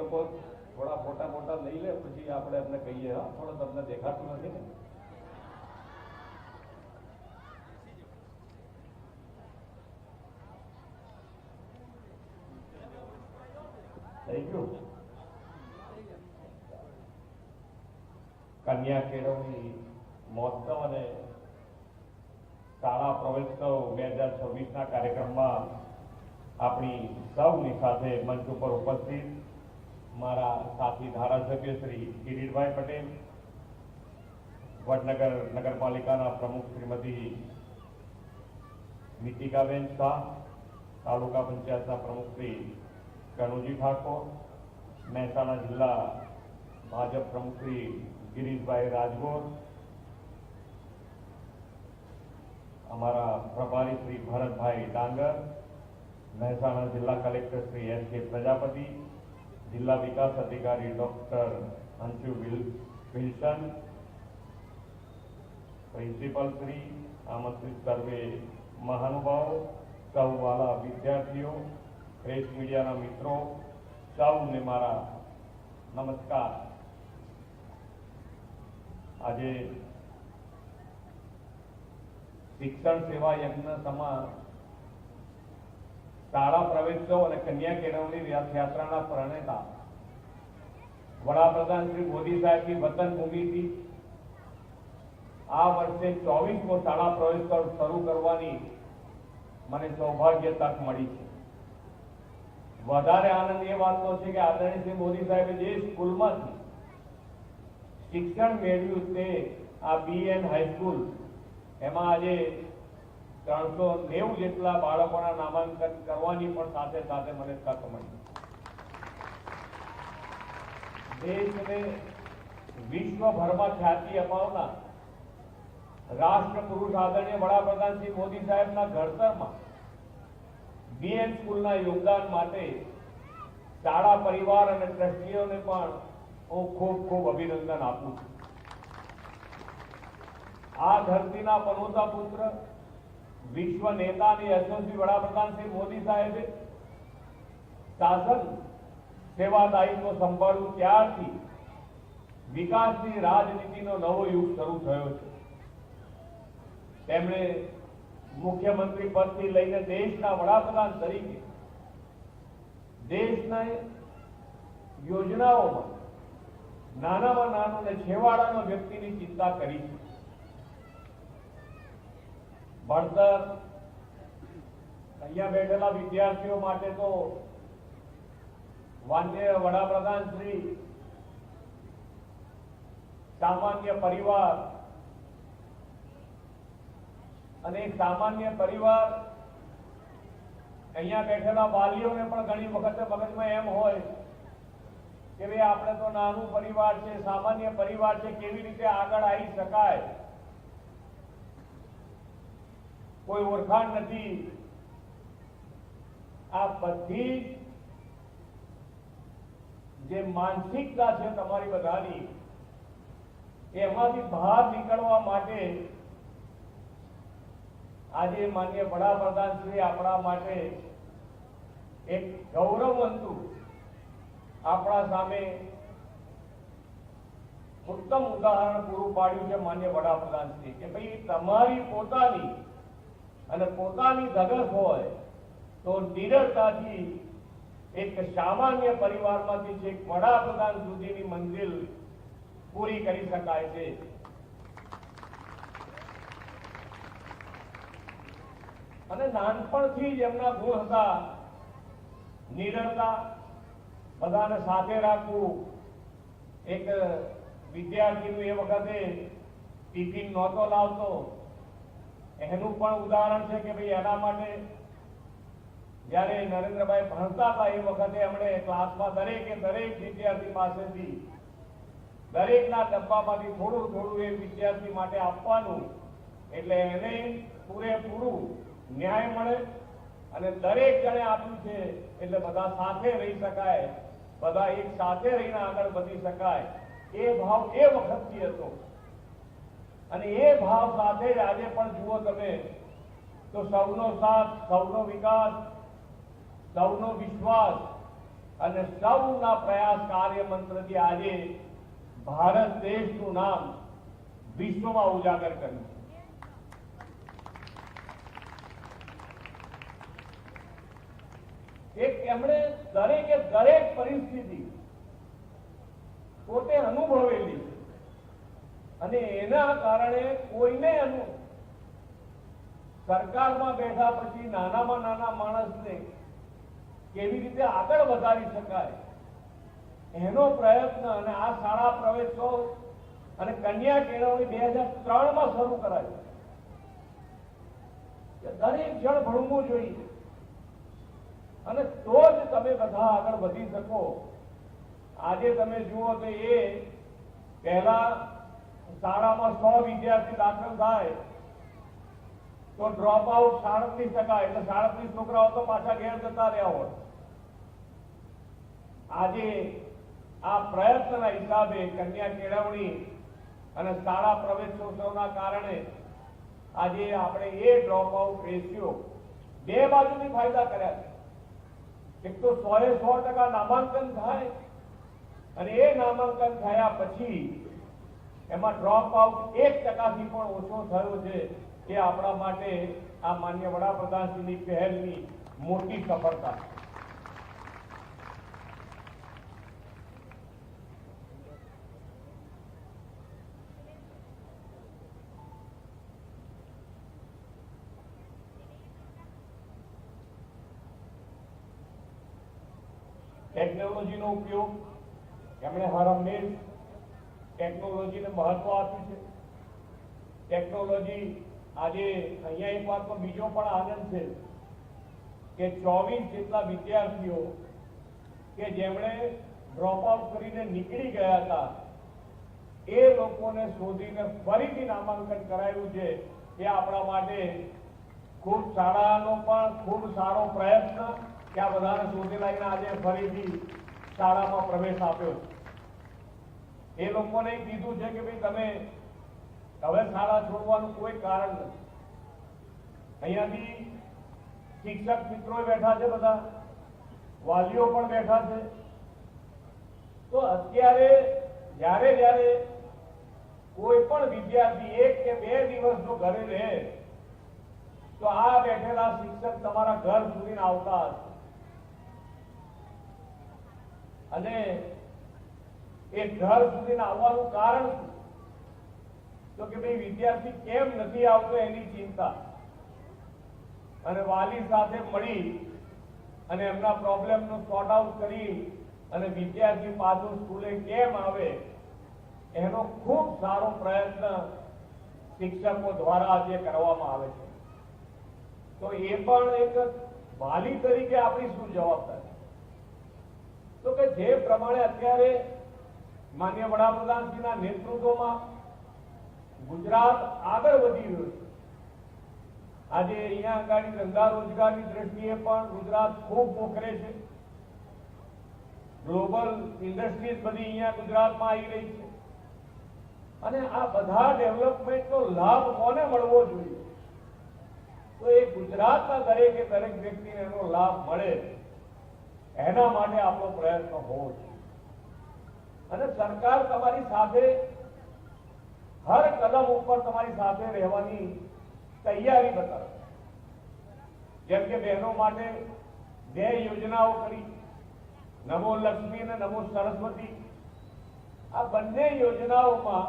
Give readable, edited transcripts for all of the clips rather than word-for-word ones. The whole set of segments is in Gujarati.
લોકો થોડા ફોટા મોટા લઈ લે પછી આપણે એમને કહીએ હા થોડો તમને દેખાતું નથી ને. થઈ ગયું. કન્યા કેળવણી મહોત્સવ અને શાળા પ્રવેશોત્સવ 2026ના કાર્યક્રમમાં આપણી સૌની સાથે મંચ ઉપર ઉપસ્થિત મારા સાથી ધારાસભ્ય શ્રી કિરીટભાઈ પટેલ, વડનગર નગરપાલિકાના પ્રમુખ શ્રીમતી મિતિકાબેન શાહ, તાલુકા પંચાયતના પ્રમુખ શ્રી કનુજી ઠાકોર, મહેસાણા જિલ્લા ભાજપ પ્રમુખ શ્રી ગિરીશભાઈ રાજગોર, અમારા પ્રભારી શ્રી ભરતભાઈ ડાંગર, મહેસાણા જિલ્લા કલેક્ટર શ્રી S.K. પ્રજાપતિ, જિલ્લા વિકાસ અધિકારી doctor Anshu Wilson, principal Shri, આમંત્રિત સર્વે મહાનુભાવો, સૌ વાલા વિદ્યાર્થીઓ, પ્રેસ મીડિયાના મિત્રો, સૌને મારા નમસ્કાર. આજે શિક્ષણ સેવા યજ્ઞ સમા શાળા પ્રવેશોત્સવ અને કન્યા કેળવણી રથયાત્રાના પ્રણેતા વડાપ્રધાન શ્રી મોદી સાહેબની વતન ભૂમિથી આ વર્ષે 24મો શાળા પ્રવેશોત્સવ શરૂ કરવાની મને સૌભાગ્ય તક મળી છે. વધારે આનંદ એ વાતનો છે કે આદરણીય શ્રી મોદી સાહેબે જે સ્કૂલમાંથી શિક્ષણ મેળવ્યું તે આ BN હાઈસ્કૂલ, એમાં આજે 390 જેટલા બાળકોના નામાંકન કરવાની પણ સાથે સાથે મને તક મળી. દેશને વિશ્વભરમાં ખ્યાતિ અપાવનાર રાષ્ટ્ર પુરુષ આદરણીય વડાપ્રધાન શ્રી મોદી સાહેબના ઘડતરમાં BN સ્કૂલના યોગદાન માટે શાળા પરિવાર અને ટ્રસ્ટીઓને પણ હું ખૂબ ખૂબ અભિનંદન આપું છું. આ ધરતીના પનોતા પુત્ર, વિશ્વ નેતા અને યશસ્વી વડાપ્રધાન શ્રી મોદી સાહેબે શાસન સેવા દાયિત્વ સંભાળ્યું ત્યારથી વિકાસની રાજનીતિનો નવો યુગ શરૂ થયો છે. તેમણે મુખ્યમંત્રી પદથી લઈને દેશના વડાપ્રધાન તરીકે દેશના યોજનાઓમાં નાનામાં નાનો અને છેવાડાનો વ્યક્તિની ચિંતા કરી છે. ભણતર, અહીંયા બેઠેલા વિદ્યાર્થીઓ માટે તો માનનીય વડાપ્રધાન શ્રી સામાન્ય પરિવાર અને એક સામાન્ય પરિવાર, અહીંયા બેઠેલા વાલીઓને પણ ઘણી વખતે મગજમાં એમ હોય કે ભાઈ આપણે તો નાનું પરિવાર છે, સામાન્ય પરિવાર છે, કેવી રીતે આગળ આવી શકાય, કોઈ ઓળખાણ નથી. આ બધી જે માનસિકતા છે તમારી બધાની, એમાંથી બહાર નીકળવા માટે આજે માનનીય વડાપ્રધાન શ્રી આપણા માટે એક ગૌરવવંતું આપણા સામે ઉત્તમ ઉદાહરણ પૂરું પાડ્યું છે માનનીય વડાપ્રધાન શ્રી કે ભાઈ તમારી પોતાની અને પોતાની ધગસ હોય તો નિડરતાથી એક સામાન્ય પરિવારમાંથી છેક વડાપ્રધાન સુધીની મંજિલ પૂરી કરી શકાય છે. અને નાનપણથી જ એમના ગુણ હતા નિડરતા, બધાને સાથે રાખવું. એક વિદ્યાર્થીનું એ વખતે ટિફિન નહોતો લાવતો, એનું પણ ઉદાહરણ છે કે ભાઈ એના માટે જ્યારે નરેન્દ્રભાઈ ભણતા હતા એ વખતે એમણે ક્લાસમાં દરેક વિદ્યાર્થી પાસેથી દરેકના ડબ્બામાંથી થોડું થોડું એ વિદ્યાર્થી માટે આપવાનું, એટલે એને પૂરેપૂરું ન્યાય મળે અને દરેક જણે આપ્યું છે એટલે બધા સાથે રહી શકાય, બધા એક સાથે રહીને આગળ વધી શકાય. એ ભાવ એ વખતથી હતો અને એ ભાવ સાથે જ આજે પણ જુઓ તમે તો સૌનો સાથ, સૌનો વિકાસ, સૌનો વિશ્વાસ અને સૌના પ્રયાસ કાર્ય મંત્રથી આજે ભારત દેશનું નામ વિશ્વમાં ઉજાગર કર્યું છે. એમણે દરેકે દરેક પરિસ્થિતિ પોતે અનુભવેલી છે અને એના કારણે કોઈને સરકારમાં બેઠા પછી નાનામાં નાના માણસને કેવી રીતે આગળ વધારી શકાય એનો પ્રયત્ન અને આ શાળા પ્રવેશોત્સવ અને કન્યા કેળવણી 2003માં શરૂ કરાયું. દરેક જણ ભણવું જોઈએ અને તો જ તમે બધા આગળ વધી શકો. આજે તમે જુઓ તો એ પહેલા શાળામાં 100 વિદ્યાર્થી દાખલ થાય તો ડ્રોપ આઉટ 37% એટલે 37 છોકરાઓ તો પાછા ઘેર જતા રહ્યા હોય. આજે આ પ્રયત્નના હિસાબે કન્યા કેળવણી અને શાળા પ્રવેશોત્સવના કારણે આજે આપણે એ ડ્રોપ આઉટ રેશિયો બે બાજુથી ફાયદા કર્યા છે. એક તો 100% નામાંકન થાય અને એ નામાંકન થયા પછી એમાં ડ્રોપ આઉટ 1%થી પણ ઓછો થયો છે. એ આપણા માટે આ માન્ય વડાપ્રધાનશ્રીની પહેલની મોટી સફળતા. ટેકનોલોજીનો ઉપયોગ એમણે હર હંમેશ ટેકનોલોજીને મહત્વ આપ્યું છે. ટેકનોલોજી આજે અહીંયા એક વાતનો બીજો પણ આનંદ છે કે 24 જેટલા વિદ્યાર્થીઓ કે જેમણે ડ્રોપ આઉટ કરીને નીકળી ગયા હતા એ લોકોને શોધીને ફરીથી નામાંકન કરાયું છે. એ આપણા માટે ખૂબ શાળાનો પણ ખૂબ સારો પ્રયત્ન કે આ બધાને શોધી લઈને આજે ફરીથી શાળામાં પ્રવેશ આપ્યો. એ લોકોને કીધું છે કે ભાઈ તમે હવે શાળા છોડવાનું કોઈ કારણ નથી. અહીંયાથી શિક્ષક મિત્રો બેઠા છે, બધા વાલીઓ પણ બેઠા છે. તો અત્યારે જ્યારે કોઈ પણ વિદ્યાર્થી 1 કે 2 દિવસ જો ઘરે રહે તો આ બેઠેલા શિક્ષક તમારા ઘર સુધી આવતા હશે અને એ ઘર સુધી આવવાનું કારણ તો કે ભાઈ વિદ્યાર્થી કેમ નથી આવતો એની ચિંતા અને વાલી સાથે મળી અને એમના પ્રોબ્લેમનો સોર્ટ આઉટ કરી અને વિદ્યાર્થી પાછો સ્કૂલે કેમ આવે એનો ખૂબ સારો પ્રયત્ન શિક્ષકો દ્વારા આજે કરવામાં આવે છે. તો એ પણ એક વાલી તરીકે આપણી શું જવાબદારી તો કે જે પ્રમાણે અત્યારે માન્ય વડાપ્રધાનશ્રીના નેતૃત્વમાં ગુજરાત આગળ વધી રહ્યું છે. આજે અહીંયા આગળ ધંધા રોજગારની દ્રષ્ટિએ પણ ગુજરાત ખૂબ મોખરે છે. ગ્લોબલ ઇન્ડસ્ટ્રીઝ બધી અહીંયા ગુજરાતમાં આવી રહી છે અને આ બધા ડેવલપમેન્ટનો લાભ કોને મળવો જોઈએ તો એ ગુજરાતના દરેકે દરેક વ્યક્તિને એનો લાભ મળે એના માટે આપણો પ્રયત્ન હોવો જોઈએ. અને સરકાર તમારી સાથે હર કદમ ઉપર તમારી સાથે રહેવાની તૈયારી બતાવે. જેમ કે બહેનો માટે 2 યોજનાઓ કરી, નમો લક્ષ્મી અને નમો સરસ્વતી. આ બંને યોજનાઓમાં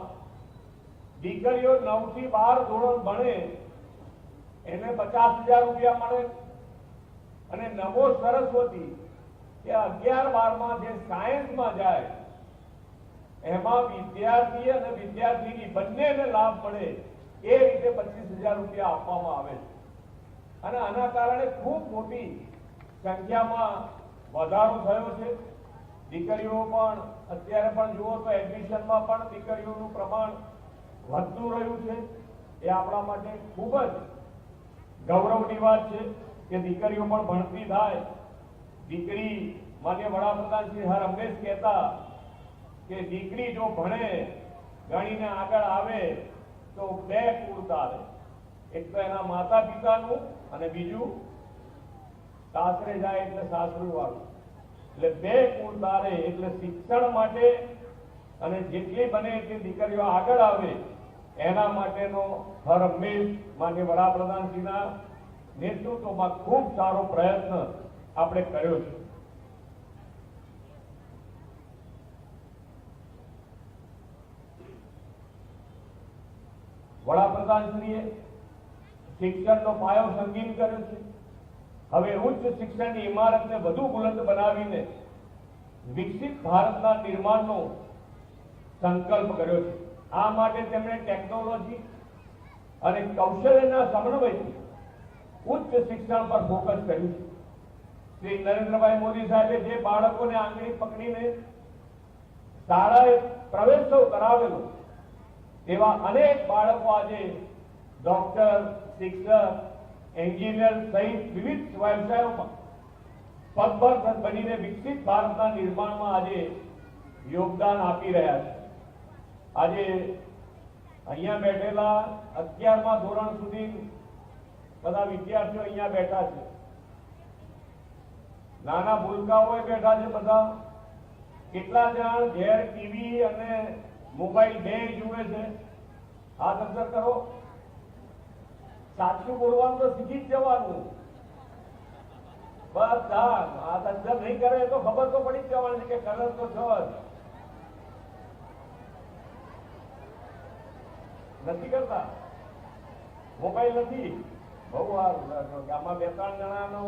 દીકરીઓ 9 થી 12 ધોરણ ભણે એને 50,000 રૂપિયા મળે અને નમો સરસ્વતી કે 11-12માં જે સાયન્સમાં જાય એમાં વિદ્યાર્થી અને વિદ્યાર્થીની બંનેને લાભ મળે એ રીતે 25,000 રૂપિયા આપવામાં આવે છે. અને આના કારણે ખૂબ મોટી સંખ્યામાં વધારો થયો છે. દીકરીઓ પણ અત્યારે પણ જુઓ તો એડમિશનમાં પણ દીકરીઓનું પ્રમાણ વધતું રહ્યું છે. એ આપણા માટે ખૂબ જ ગૌરવની વાત છે કે દીકરીઓ પણ ભણતી થાય. દીકરી માન્ય વડાપ્રધાન શ્રી હર હંમેશ કહેતા કે દીકરી જો ભણે ગણીને આગળ આવે તો 2 કુળ તારે. એક તો એના માતા પિતાનું અને બીજું સાસરે જાય એટલે સાસરું વાળું. એટલે બે કુળ તારે, એટલે શિક્ષણ માટે અને જેટલી બને એટલી દીકરીઓ આગળ આવે એના માટેનો હર હંમેશ માન્ય વડાપ્રધાનશ્રીના નેતૃત્વમાં ખૂબ સારો પ્રયત્ન આપણે કર્યો છે. વડાપ્રધાનશ્રીએ શિક્ષણનો પાયો સંગીન કર્યો છે. હવે ઉચ્ચ શિક્ષણની ઇમારતને વધુ બુલંદ બનાવીને વિકસિત ભારતના નિર્માણનો સંકલ્પ કર્યો છે. આ માટે તેમણે ટેકનોલોજી અને કૌશલ્યના સમન્વયથી ઉચ્ચ શિક્ષણ પર ફોકસ કર્યું છે. શ્રી નરેન્દ્રભાઈ મોદી સાહેબે જે બાળકોને આંગળી પકડીને શાળાએ પ્રવેશો કરાવેલો એવા અનેક બાળકો આજે ડોક્ટર, શિક્ષક, એન્જિનિયર સહિત વિવિધ વ્યવસાયોમાં પગભર બનીને વિકસિત ભારતના નિર્માણમાં આજે યોગદાન આપી રહ્યા છે. આજે અહીંયા બેઠેલા 11મા ધોરણ સુધી બધા વિદ્યાર્થીઓ અહીંયા બેઠા છે. નાના ભૂલકાઓ બેઠા છે બધા. કેટલા જણ ઘેર ટીવી અને મોબાઈલ બે જુએ છે? હાથ અસર કરો. સાચું બોલવાનું તો શીખી જ જવાનું. બસ હાથ અસર નહીં કરે તો ખબર તો પડી જ જવાની છે કે કલર તો છો જ. નથી કરતા. મોબાઈલ નથી. બહુ આમાં 2-3 જણાનો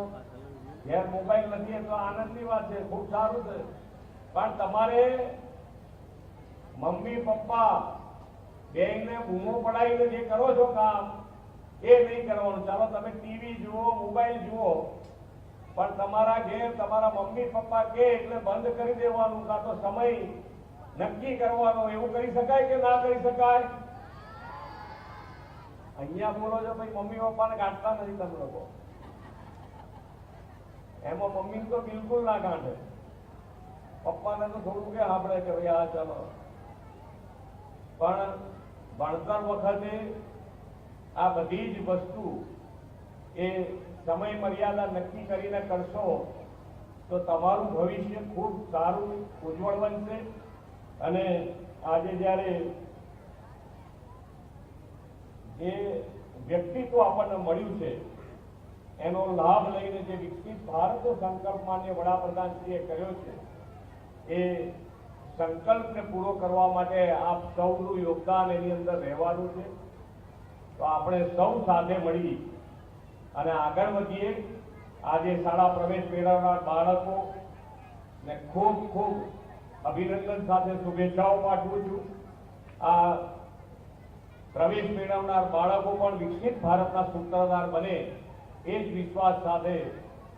ઘેર મોબાઈલ નથી તો આનંદની વાત છે, ખૂબ સારું છે. પણ તમારે મમ્મી પપ્પા બેને બૂમો પડાવીને જે કરો છો કામ એ નહીં કરવાનું. ચાલો તમે ટીવી જુઓ, મોબાઈલ જુઓ, પણ તમારા ઘેર તમારા મમ્મી પપ્પા કે એટલે બંધ કરી દેવાનું, કાં તો સમય નક્કી કરવાનો. એવું કરી શકાય કે ના કરી શકાય? અહીંયા બોલો છો ભાઈ, મમ્મી પપ્પાને ગાંઠતા નથી તમે લોકો. એમાં મમ્મી તો બિલકુલ ના ગાંઠે, પપ્પાને તો થોડું કે આપણે કે ભાઈ હા ચાલો. પણ ભણતર વખતે આ બધી જ વસ્તુ એ સમય મર્યાદા નક્કી કરીને કરશો તો તમારું ભવિષ્ય ખૂબ સારું ઉજ્જવળ બનશે. અને આજે જ્યારે જે વ્યક્તિત્વ આપણને મળ્યું છે એનો લાભ લઈને જે વિકસિત ભારતનો સંકલ્પ માન્ય વડાપ્રધાનશ્રીએ કર્યો છે એ સંકલ્પને પૂરો કરવા માટે આપ સૌનું યોગદાન એની અંદર રહેવાનું છે. તો આપણે સૌ સાથે મળી અને આગળ વધીએ. આજે શાળા પ્રવેશ મેળવનાર બાળકો ને ખૂબ ખૂબ અભિનંદન સાથે શુભેચ્છાઓ પાઠવું છું. આ પ્રવેશ મેળવનાર બાળકો પણ વિકસિત ભારતના સૂત્રધાર બને એ જ વિશ્વાસ સાથે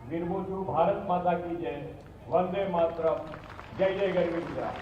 વિરમું છું. ભારત માતા કી જય. વંદે માતરમ. જય જય ગરવી ગુજરાત.